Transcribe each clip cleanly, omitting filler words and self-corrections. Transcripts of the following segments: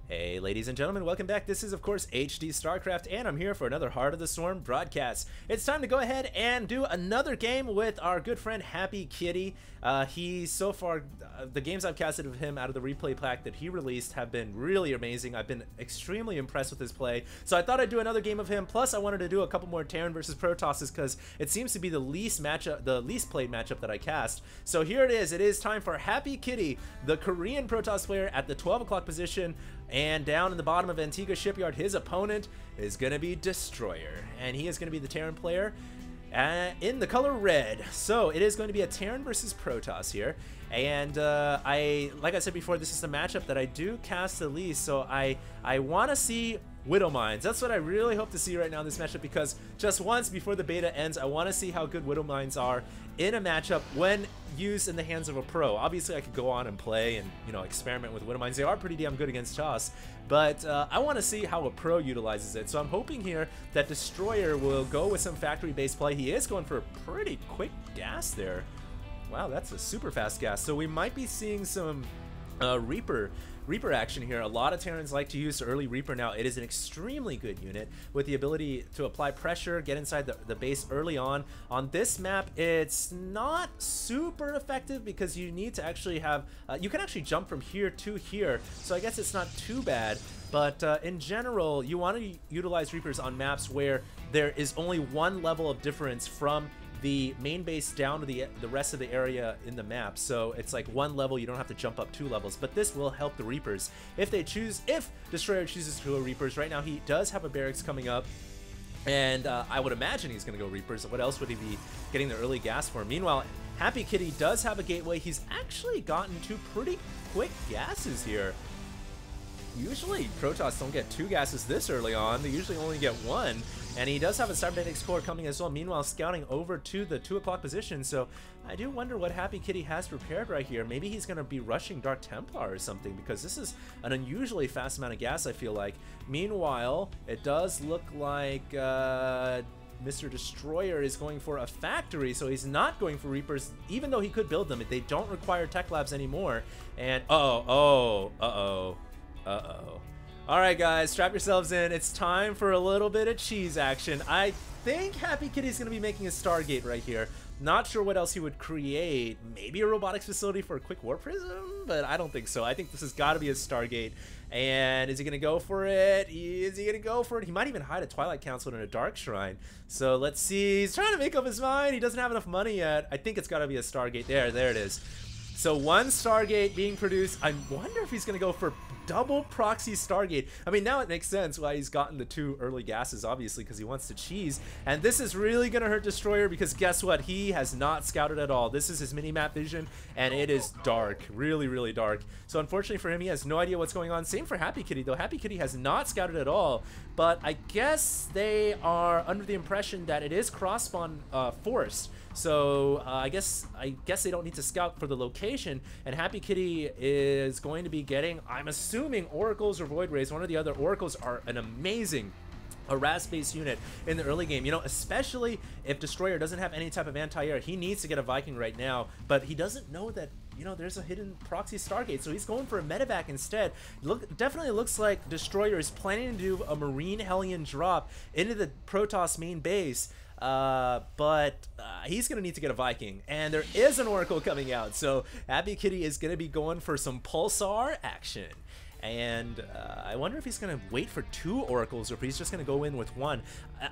Hey ladies and gentlemen, welcome back. This is of course HD StarCraft and I'm here for another Heart of the Storm broadcast. It's time to go ahead and do another game with our good friend HelloKitty. He's so far, the games I've casted of him out of the replay pack that he released have been really amazing. I've been extremely impressed with his play. So I thought I'd do another game of him. Plus I wanted to do a couple more Terran versus Protosses because it seems to be the least played matchup that I cast. So here it is. It is time for HelloKitty, the Korean Protoss player at the 12 o'clock position. And down in the bottom of Antigua Shipyard, his opponent is going to be Destroyer. And he is going to be the Terran player in the color red. So it is going to be a Terran versus Protoss here. And like I said before, this is the matchup that I do cast the least. So I want to see Widow Mines. That's what I really hope to see right now in this matchup, because just once before the beta ends, I want to see how good Widow Mines are in a matchup when used in the hands of a pro. Obviously, I could go on and play and, you know, experiment with Widow Mines. They are pretty damn good against HOTS, but I want to see how a pro utilizes it. So I'm hoping here that Destroyer will go with some factory-based play. He is going for a pretty quick gas there. Wow, that's a super fast gas. So we might be seeing some Reaper action here. A lot of Terrans like to use early Reaper now. It is an extremely good unit with the ability to apply pressure, get inside the base early on. On this map, it's not super effective because you need to actually have, you can actually jump from here to here, so I guess it's not too bad. But in general, you want to utilize Reapers on maps where there is only one level of difference from the main base down to the rest of the area in the map. So it's like one level, you don't have to jump up 2 levels, but this will help the Reapers if Destroyer chooses to go Reapers. Right now he does have a barracks coming up, and I would imagine he's going to go Reapers. What else would he be getting the early gas for? Meanwhile, HelloKitty does have a gateway. He's actually gotten 2 pretty quick gases here. Usually Protoss don't get 2 gases this early on. They usually only get 1. And he does have a Cybernetics core coming as well. Meanwhile, scouting over to the 2 o'clock position. So I do wonder what HelloKitty has prepared right here. Maybe he's going to be rushing Dark Templar or something, because this is an unusually fast amount of gas, I feel like. Meanwhile, it does look like Mr. Destroyer is going for a factory, so he's not going for Reapers, even though he could build them. They don't require tech labs anymore. And uh-oh. Alright guys, strap yourselves in. It's time for a little bit of cheese action. I think HelloKitty is going to be making a Stargate right here. Not sure what else he would create. Maybe a robotics facility for a quick warp prism, but I don't think so. I think this has got to be a Stargate. And is he going to go for it? Is he going to go for it? He might even hide a Twilight Council in a Dark Shrine. So let's see. He's trying to make up his mind. He doesn't have enough money yet. I think it's got to be a Stargate. There it is. So 1 Stargate being produced. I wonder if he's going to go for double proxy Stargate. I mean, now it makes sense why he's gotten the 2 early gases, obviously, because he wants to cheese. And this is really going to hurt Destroyer, because guess what? He has not scouted at all. This is his mini-map vision, and it is dark. Really, really dark. So unfortunately for him, he has no idea what's going on. Same for HelloKitty, though. HelloKitty has not scouted at all. But I guess they are under the impression that it is cross-spawn forced. So I guess they don't need to scout for the location, and HelloKitty is going to be getting, I'm assuming, Oracles or Void Rays. One of the other Oracles are an amazing harass-based unit in the early game, you know, especially if Destroyer doesn't have any type of anti-air. He needs to get a Viking right now, but he doesn't know that, you know, there's a hidden proxy Stargate, so he's going for a medevac instead. Definitely looks like Destroyer is planning to do a Marine Hellion drop into the Protoss main base. But he's going to need to get a Viking, and there is an Oracle coming out, so HelloKitty is going to be going for some Pulsar action. And I wonder if he's going to wait for 2 Oracles or if he's just going to go in with 1.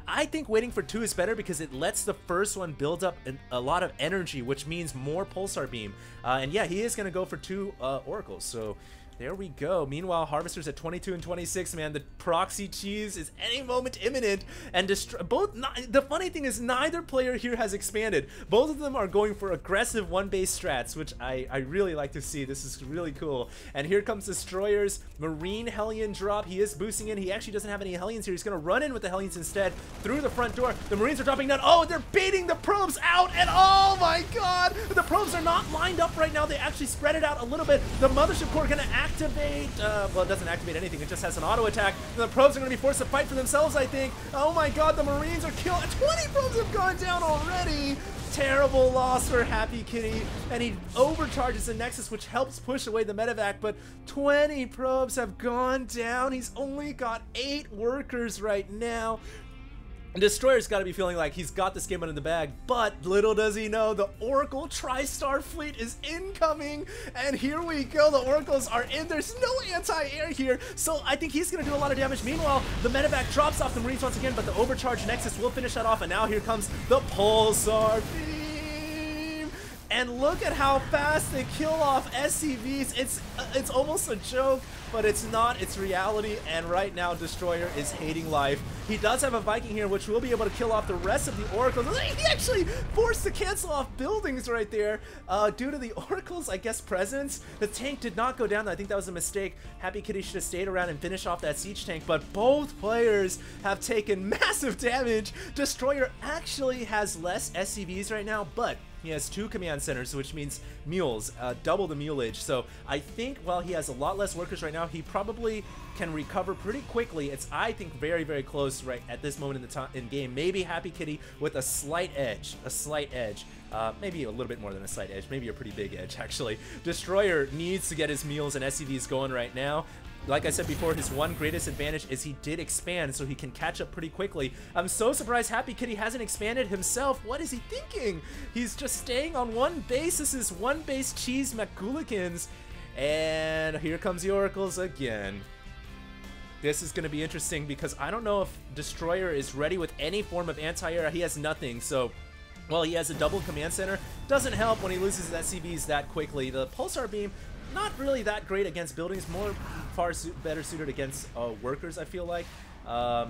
I think waiting for 2 is better because it lets the first one build up a lot of energy, which means more Pulsar Beam. And yeah, he is going to go for 2 Oracles, so there we go. Meanwhile, Harvester's at 22 and 26, man. The proxy cheese is any moment imminent. And the funny thing is, neither player here has expanded. Both of them are going for aggressive 1-base strats, which I really like to see. This is really cool. And here comes Destroyer's Marine Hellion drop. He is boosting in. He actually doesn't have any Hellions here. He's going to run in with the Hellions instead through the front door. The Marines are dropping down. Oh, they're baiting the probes out. And oh my god, the probes are not lined up right now. They actually spread it out a little bit. The Mothership Core going to activate, well, it doesn't activate anything, it just has an auto attack. And the probes are going to be forced to fight for themselves, I think. Oh my god, the Marines are killed. 20 probes have gone down already. terrible loss for Happy Kitty, and he overcharges the Nexus, which helps push away the medevac, but 20 probes have gone down. He's only got 8 workers right now. Destroyer's got to be feeling like he's got this game under the bag, but little does he know, the Oracle Tri-Star fleet is incoming, and here we go. The Oracles are in. There's no anti-air here, so I think he's going to do a lot of damage. Meanwhile, the medevac drops off the Marines once again, but the overcharged Nexus will finish that off, and now here comes the Pulsar beam. And look at how fast they kill off SCVs. It's almost a joke, but it's not. It's reality, and right now Destroyer is hating life. He does have a Viking here, which will be able to kill off the rest of the Oracles. He actually forced to cancel off buildings right there due to the Oracles, I guess, presence. The tank did not go down. I think that was a mistake. Happy Kitty should have stayed around and finished off that siege tank, but both players have taken massive damage. Destroyer actually has less SCVs right now, but he has 2 command centers, which means mules, double the muleage. So I think while he has a lot less workers right now, he probably can recover pretty quickly. It's, I think, very, very close right at this moment in game. Maybe Happy Kitty with a slight edge, maybe a little bit more than a slight edge, maybe a pretty big edge, actually. Destroyer needs to get his mules and SCVs going right now. Like I said before, his one greatest advantage is he did expand, so he can catch up pretty quickly. I'm so surprised Happy Kitty hasn't expanded himself. What is he thinking? He's just staying on one base. This is one base cheese McGoolikins. And here comes the Oracles again. This is going to be interesting because I don't know if Destroyer is ready with any form of anti-air. He has nothing, so while he has a double command center, doesn't help when he loses his SCVs that quickly. The Pulsar Beam, not really that great against buildings, far better suited against workers, I feel like,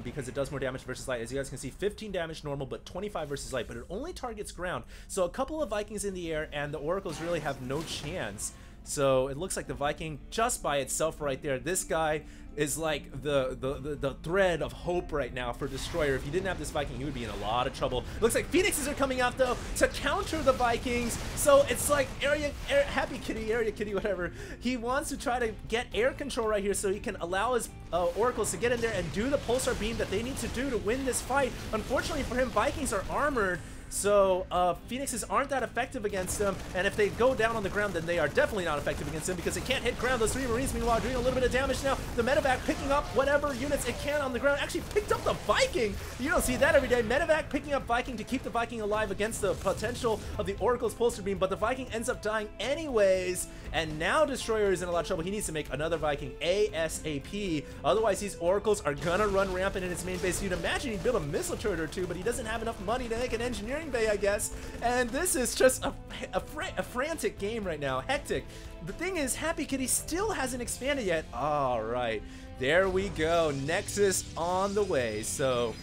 because it does more damage versus light. As you guys can see, 15 damage normal, but 25 versus light, but it only targets ground. So a couple of Vikings in the air, and the Oracles really have no chance. So it looks like the Viking just by itself right there. This guy is like the thread of hope right now for Destroyer. If he didn't have this Viking, he would be in a lot of trouble. Looks like Phoenixes are coming out though to counter the Vikings. So it's like Happy Kitty, Area Kitty, whatever. He wants to try to get air control right here so he can allow his Oracles to get in there and do the Pulsar Beam that they need to do to win this fight. Unfortunately for him, Vikings are armored, so Phoenixes aren't that effective against them, and if they go down on the ground, then they are definitely not effective against them because they can't hit ground. Those 3 Marines, meanwhile, doing a little bit of damage now. The medevac picking up whatever units it can on the ground. Actually picked up the Viking. You don't see that every day. Medevac picking up Viking to keep the Viking alive against the potential of the Oracle's Pulsar Beam, but the Viking ends up dying anyways, and now Destroyer is in a lot of trouble. He needs to make another Viking ASAP. Otherwise, these Oracles are gonna run rampant in his main base. You'd imagine he'd build a missile turret or 2, but he doesn't have enough money to make an engineering bay, I guess. And this is just a frantic game right now. Hectic. The thing is, Happy Kitty still hasn't expanded yet. All right, there we go. Nexus on the way. So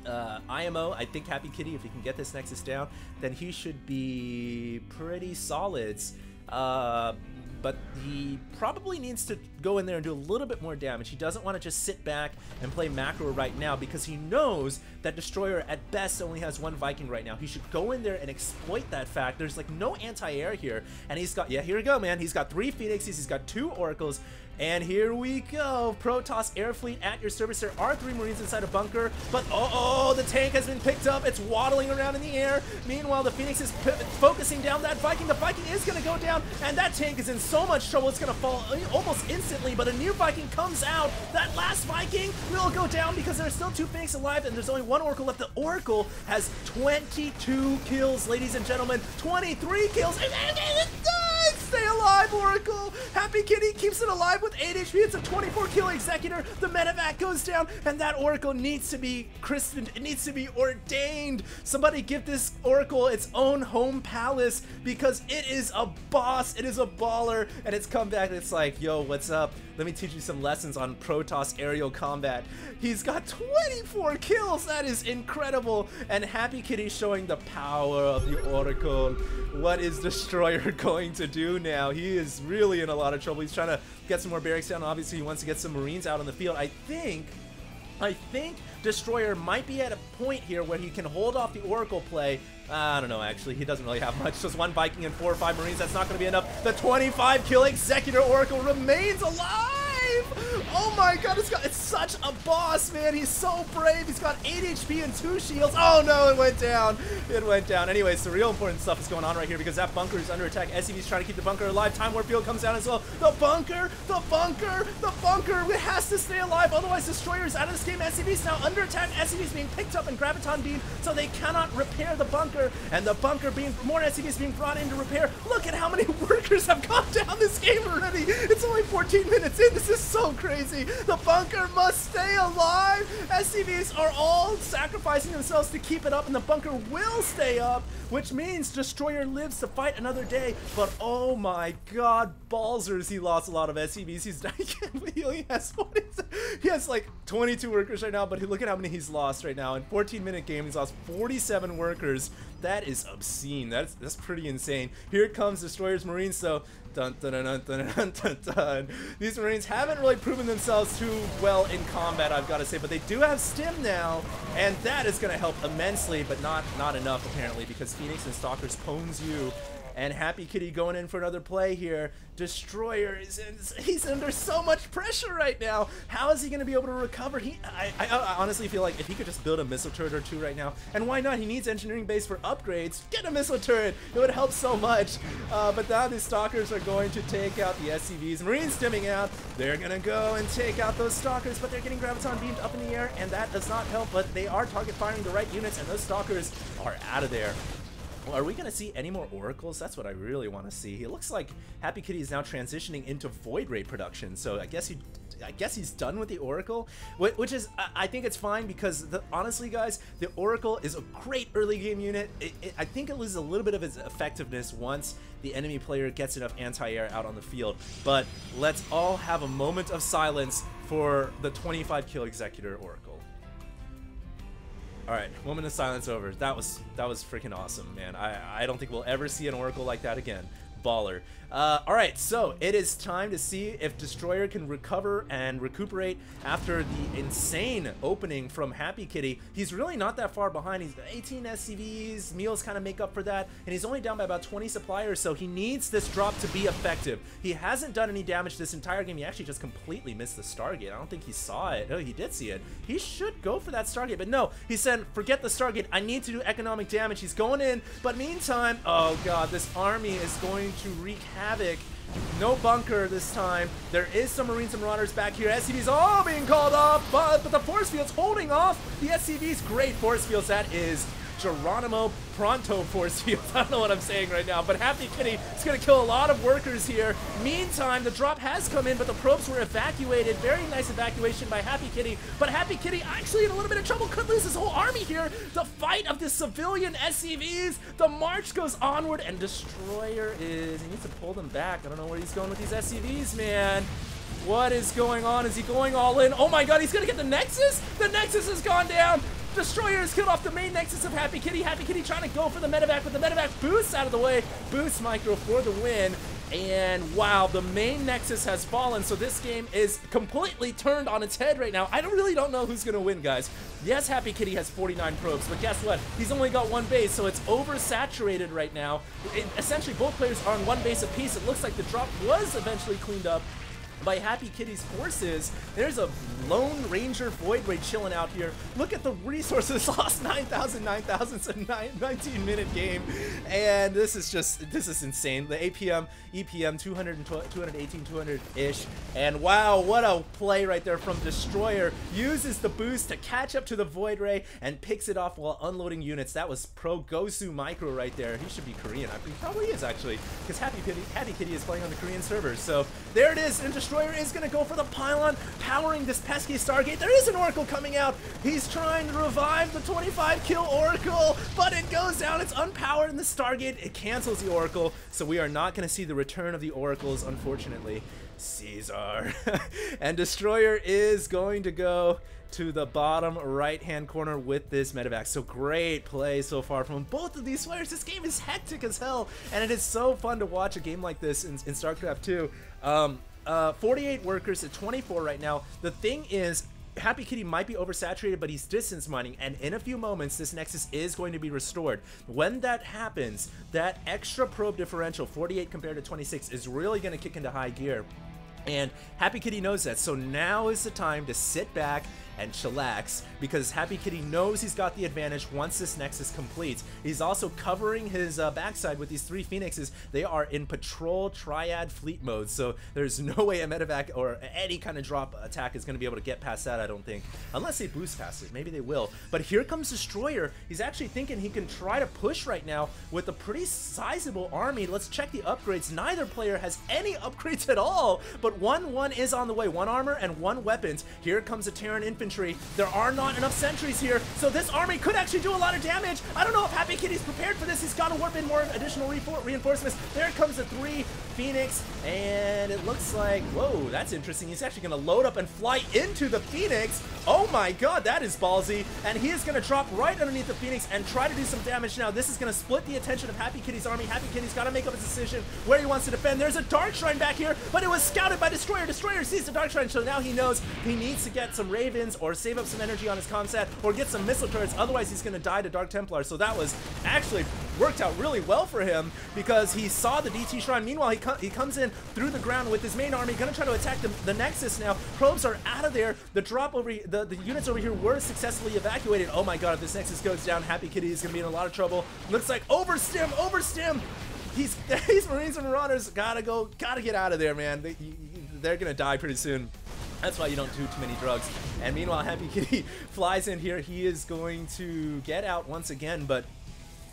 IMO, I think Happy Kitty, if he can get this Nexus down, then he should be pretty solids. But he probably needs to go in there and do a little bit more damage. He doesn't want to just sit back and play macro right now because he knows that Destroyer at best only has 1 Viking right now. He should go in there and exploit that fact. There's like no anti-air here, and he's got, yeah, here we go, man. He's got 3 Phoenixes, he's got 2 Oracles, and here we go. Protoss Air Fleet at your service. There are 3 Marines inside a bunker, but the tank has been picked up. It's waddling around in the air. Meanwhile, the Phoenix is focusing down that Viking. The Viking is going to go down, and that tank is in so much trouble. It's going to fall almost instantly, but a new Viking comes out. That last Viking will go down because there are still 2 Phoenix alive, and there's only 1 Oracle left. The Oracle has 22 kills, ladies and gentlemen. 23 kills. Stay alive, Oracle! Happy Kitty keeps it alive with 8 HP. It's a 24-kill Executor. The medevac goes down, and that Oracle needs to be christened. It needs to be ordained. Somebody give this Oracle its own home palace because it is a boss. It is a baller, and it's come back and it's like, yo, what's up? Let me teach you some lessons on Protoss aerial combat. He's got 24 kills. That is incredible. And Happy Kitty showing the power of the Oracle. What is Destroyer going to do now? He is really in a lot of trouble. He's trying to get some more barracks down. Obviously, he wants to get some Marines out on the field. I think Destroyer might be at a point here where he can hold off the Oracle play. I don't know, actually. He doesn't really have much. Just 1 Viking and 4 or 5 Marines. That's not going to be enough. The 25-kill Executor Oracle remains alive! life. Oh my god, it's such a boss, man. He's so brave. He's got 8 HP and 2 shields. Oh no, it went down. It went down. Anyways, the real important stuff is going on right here because that bunker is under attack. SCV's trying to keep the bunker alive. Time Warp Field comes down as well. The bunker. It has to stay alive. Otherwise, Destroyer is out of this game. SCV's now under attack. SCV's being picked up in Graviton Beam, so they cannot repair the bunker. And the bunker being, more SCVs being brought in to repair. Look at how many workers have gone down this game already. It's only 14 minutes in. This is so crazy. The bunker must stay alive. SCVs are all sacrificing themselves to keep it up, and the bunker will stay up, which means Destroyer lives to fight another day. But oh my god, Balzers, he lost a lot of SCVs. He has like 22 workers right now, but look at how many he's lost right now. In 14-minute game, he's lost 47 workers. That is obscene. That's pretty insane. Here comes Destroyer's Marines, so dun, dun, dun, dun, dun, dun, dun, dun. These Marines haven't really proven themselves too well in combat, I've got to say, but they do have stim now, and that is going to help immensely, but not enough apparently, because Phoenix and Stalkers pwns you. And Happy Kitty going in for another play here. Destroyer he's under so much pressure right now. How is he going to be able to recover? I honestly feel like if he could just build a missile turret or two right now, and why not? He needs engineering base for upgrades. Get a missile turret. It would help so much. But now the Stalkers are going to take out the SCVs. Marines stimming out. They're going to go and take out those Stalkers, but they're getting Graviton beamed up in the air, and that does not help. But they are target firing the right units, and those Stalkers are out of there. Well, are we going to see any more Oracles? That's what I really want to see. It looks like Happy Kitty is now transitioning into Void Ray production, so I guess he's done with the Oracle, which is, I think it's fine because, honestly, guys, the Oracle is a great early game unit. I think it loses a little bit of its effectiveness once the enemy player gets enough anti-air out on the field, but let's all have a moment of silence for the 25 kill Executor Oracle. All right, moment of silence over. That was freaking awesome, man. I don't think we'll ever see an Oracle like that again. Baller. All right, so it is time to see if Destroyer can recover and recuperate after the insane opening from Happy Kitty. He's really not that far behind. He's got 18 SCVs. Meals kind of make up for that, and he's only down by about 20 suppliers, so he needs this drop to be effective. He hasn't done any damage this entire game. He actually just completely missed the Stargate. I don't think he saw it. Oh, he did see it. He should go for that Stargate, but no. He said, forget the Stargate. I need to do economic damage. He's going in, but meantime, oh god, this army is going to wreak havoc. No bunker this time. There is some Marines and Marauders back here. SCVs all being called off, but the force field's holding off the SCVs. Great force fields. That is Geronimo Pronto force fields. I don't know what I'm saying right now, but Happy Kitty is going to kill a lot of workers here. Meantime, the drop has come in, but the probes were evacuated. Very nice evacuation by Happy Kitty, but Happy Kitty actually in a little bit of trouble. Could lose his whole army here. The fight of the civilian SCVs. The march goes onward, and Destroyer he needs to pull them back. I don't know where he's going with these SCVs, man. What is going on? Is he going all in? Oh my god, he's going to get the Nexus? The Nexus has gone down. Destroyer has killed off the main Nexus of Happy Kitty. Happy Kitty trying to go for the medevac, but the medevac boosts out of the way. Boost Micro for the win. And wow, the main Nexus has fallen, so this game is completely turned on its head right now. I really don't know who's going to win, guys. Yes, Happy Kitty has 49 probes, but guess what? He's only got one base, so it's oversaturated right now. Essentially, both players are on one base apiece. It looks like the drop was eventually cleaned up by Happy Kitty's forces. There's a Lone Ranger Void Ray chilling out here. Look at the resources lost. 9,000, it's a 19-minute game, and this is insane. The EPM 200, 218, 200-ish, and wow, what a play right there from Destroyer. Uses the boost to catch up to the Void Ray and picks it off while unloading units. That was pro Gosu Micro right there. He should be Korean. He probably is, actually, because Happy Kitty is playing on the Korean servers. So there it is, and Destroyer is going to go for the pylon, powering this pesky Stargate. There is an Oracle coming out. He's trying to revive the 25-kill Oracle, but it goes down. It's unpowered in the Stargate. It cancels the Oracle, so we are not going to see the return of the Oracles, unfortunately. Caesar. And Destroyer is going to go to the bottom right-hand corner with this medevac. So great play so far from both of these players. This game is hectic as hell, and it is so fun to watch a game like this in StarCraft 2. 48 workers at 24 right now. The thing is, Happy Kitty might be oversaturated, but he's distance mining, and in a few moments, this Nexus is going to be restored. When that happens, that extra probe differential, 48 compared to 26, is really going to kick into high gear. And Happy Kitty knows that, so now is the time to sit back and chillax, because Happy Kitty knows he's got the advantage once this Nexus completes. He's also covering his backside with these 3 Phoenixes. They are in patrol triad fleet mode, so there's no way a medevac or any kind of drop attack is going to be able to get past that, I don't think. Unless they boost past it, maybe they will. But here comes Destroyer. He's actually thinking he can try to push right now with a pretty sizable army. Let's check the upgrades. Neither player has any upgrades at all, but one is on the way. 1 armor and 1 weapons. Here comes the Terran infantry. There are not enough sentries here, so this army could actually do a lot of damage. I don't know if Happy Kitty's prepared for this. He's got to warp in more additional reinforcements. There comes the 3 Phoenix, and it looks like, whoa, that's interesting. He's actually going to load up and fly into the Phoenix. Oh my god, that is ballsy. And he is going to drop right underneath the Phoenix and try to do some damage now. This is going to split the attention of Happy Kitty's army. Happy Kitty's got to make up a decision where he wants to defend. There's a Dark Shrine back here, but it was scouted by Destroyer. Destroyer sees the Dark Shrine, so now he knows he needs to get some Ravens or save up some energy on his comsat or get some missile turrets. Otherwise, he's going to die to Dark Templar. So that was actually worked out really well for him, because he saw the DT Shrine. Meanwhile, he comes in through the ground with his main army, going to try to attack the Nexus now. Probes are out of there. The drop over the units over here were successfully evacuated. Oh my god, if this Nexus goes down, Happy Kitty is going to be in a lot of trouble. Looks like overstim. These Marines and Marauders gotta get out of there, man. They're gonna die pretty soon. That's why you don't do too many drugs. And meanwhile, Happy Kitty flies in here. He is going to get out once again, but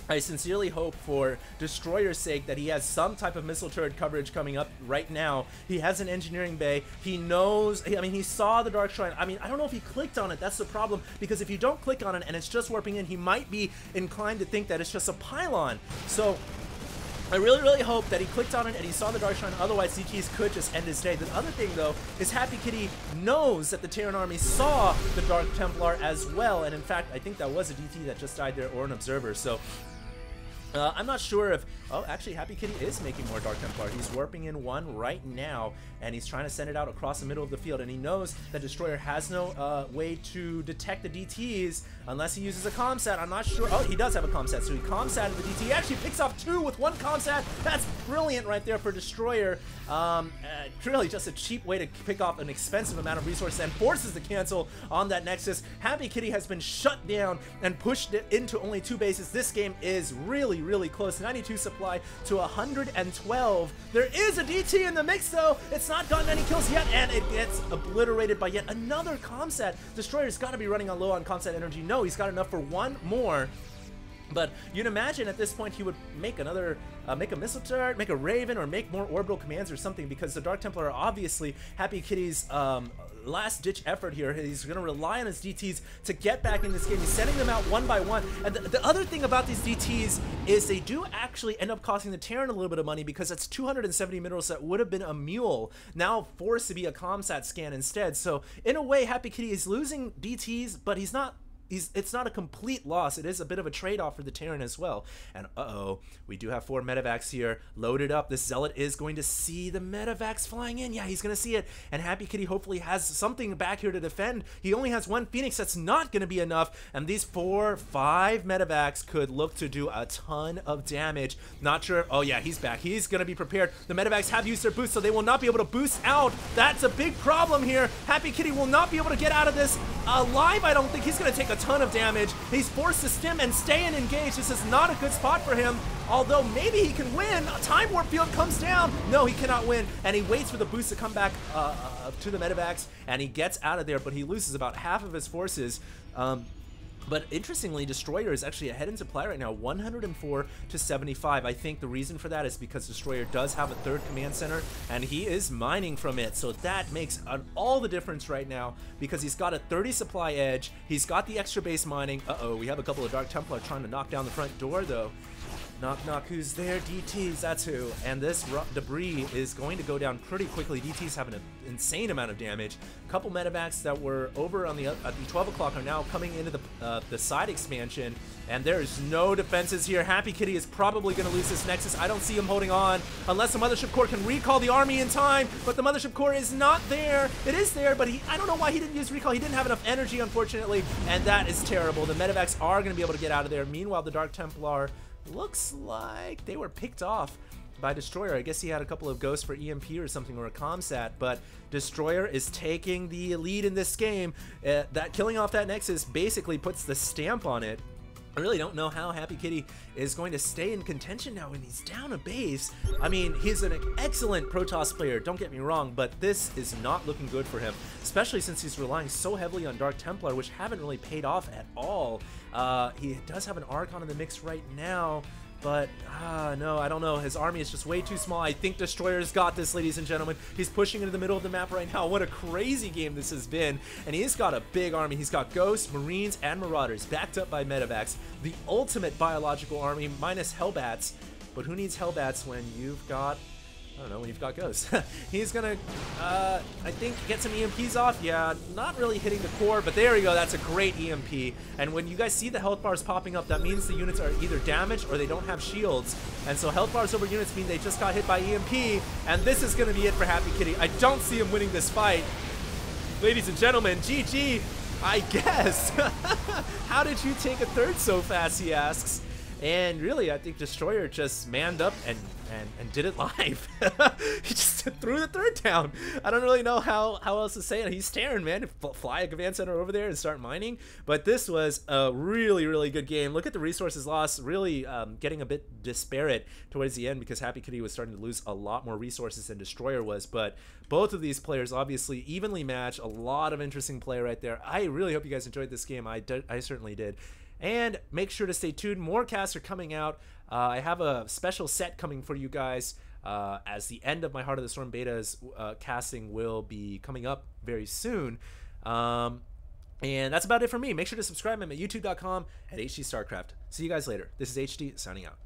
I sincerely hope for Destroyer's sake that he has some type of missile turret coverage coming up right now. He has an engineering bay. He knows, I mean, he saw the Dark Shrine. I mean, I don't know if he clicked on it. That's the problem, because if you don't click on it and it's just warping in, he might be inclined to think that it's just a pylon. So I really hope that he clicked on it and he saw the Dark Shrine, otherwise CTs could just end his day. The other thing, though, is Happy Kitty knows that the Terran army saw the Dark Templar as well, and in fact, I think that was a DT that just died there, or an observer, so I'm not sure if... Oh, actually, Happy Kitty is making more Dark Templar. He's warping in 1 right now, and he's trying to send it out across the middle of the field, and he knows that Destroyer has no way to detect the DTs unless he uses a comsat. I'm not sure... Oh, he does have a comsat, so he comsatted the DT. He actually picks off 2 with 1 comsat. That's brilliant right there for Destroyer. Really just a cheap way to pick off an expensive amount of resources and forces the cancel on that Nexus. Happy Kitty has been shut down and pushed it into only 2 bases. This game is really close. 92 supply to 112. There is a DT in the mix, though. It's not gotten any kills yet, and it gets obliterated by yet another comsat. Destroyer's got to be running on low on comsat energy. No, he's got enough for 1 more. But you'd imagine at this point he would make another, make a missile turret, make a Raven, or make more orbital commands or something, because the Dark Templar are obviously Happy Kitty's last-ditch effort here. He's going to rely on his DTs to get back in this game. He's sending them out 1 by 1. And the other thing about these DTs is they do actually end up costing the Terran a little bit of money, because that's 270 minerals that would have been a mule, now forced to be a comsat scan instead. So in a way, Happy Kitty is losing DTs, but he's not... It's not a complete loss. It is a bit of a trade-off for the Terran as well. And uh-oh, we do have 4 medevacs here loaded up. This Zealot is going to see the medevacs flying in. Yeah, he's going to see it. And Happy Kitty hopefully has something back here to defend. He only has 1 Phoenix. That's not going to be enough. And these 5 medevacs could look to do a ton of damage. Not sure. Oh, yeah, he's back. He's going to be prepared. The medevacs have used their boost, so they will not be able to boost out. That's a big problem here. Happy Kitty will not be able to get out of this alive. I don't think he's going to take a ton of damage. He's forced to stim and stay and engage. This is not a good spot for him, although maybe he can win. A time warp field comes down. No, he cannot win, and he waits for the boost to come back to the medevacs, and he gets out of there, but he loses about half of his forces. But interestingly, Destroyer is actually ahead in supply right now, 104 to 75. I think the reason for that is because Destroyer does have a 3rd command center, and he is mining from it. So that makes all the difference right now, because he's got a 30 supply edge. He's got the extra base mining. Uh-oh, we have a couple of Dark Templar trying to knock down the front door, though. Knock, knock, who's there? DTs, that's who. And this debris is going to go down pretty quickly. DTs have an insane amount of damage. A couple medevacs that were over on at the 12 o'clock are now coming into the side expansion, and there's no defenses here. Happy Kitty is probably going to lose this Nexus. I don't see him holding on unless the Mothership Core can recall the army in time, but the Mothership Core is not there. It is there, but I don't know why he didn't use recall. He didn't have enough energy, unfortunately, and that is terrible. The medevacs are going to be able to get out of there. Meanwhile, the Dark Templar looks like they were picked off by Destroyer. I guess he had a couple of ghosts for EMP or something, or a comsat, but Destroyer is taking the lead in this game. That killing off that Nexus basically puts the stamp on it. I really don't know how HelloKitty is going to stay in contention now when he's down a base. I mean, he's an excellent Protoss player, don't get me wrong, but this is not looking good for him, especially since he's relying so heavily on Dark Templar, which haven't really paid off at all. He does have an Archon in the mix right now, but no, I don't know. His army is just way too small. I think Destroyer's got this, ladies and gentlemen. He's pushing into the middle of the map right now. What a crazy game this has been. And he's got a big army. He's got Ghosts, Marines, and Marauders backed up by Medivacs. The ultimate biological army minus Hellbats. But who needs Hellbats when you've got... I don't know, when you've got Ghosts. He's gonna, I think, get some EMPs off. Yeah, not really hitting the core, but there we go. That's a great EMP. And when you guys see the health bars popping up, that means the units are either damaged or they don't have shields. And so health bars over units mean they just got hit by EMP. And this is gonna be it for HelloKitty. I don't see him winning this fight. Ladies and gentlemen, GG, I guess. How did you take a third so fast, he asks. And really, I think Destroyer just manned up and did it live. He just threw the third down. I don't really know how else to say it. He's staring, man. Fly a command center over there and start mining. But this was a really, really good game. Look at the resources lost. Really getting a bit disparate towards the end because HelloKitty was starting to lose a lot more resources than Destroyer was. But both of these players obviously evenly matched. A lot of interesting play right there. I really hope you guys enjoyed this game. I certainly did. And make sure to stay tuned. More casts are coming out. I have a special set coming for you guys as the end of my Heart of the Storm betas casting will be coming up very soon. And that's about it for me. Make sure to subscribe. I'm at youtube.com at HDStarcraft. See you guys later. This is HD signing out.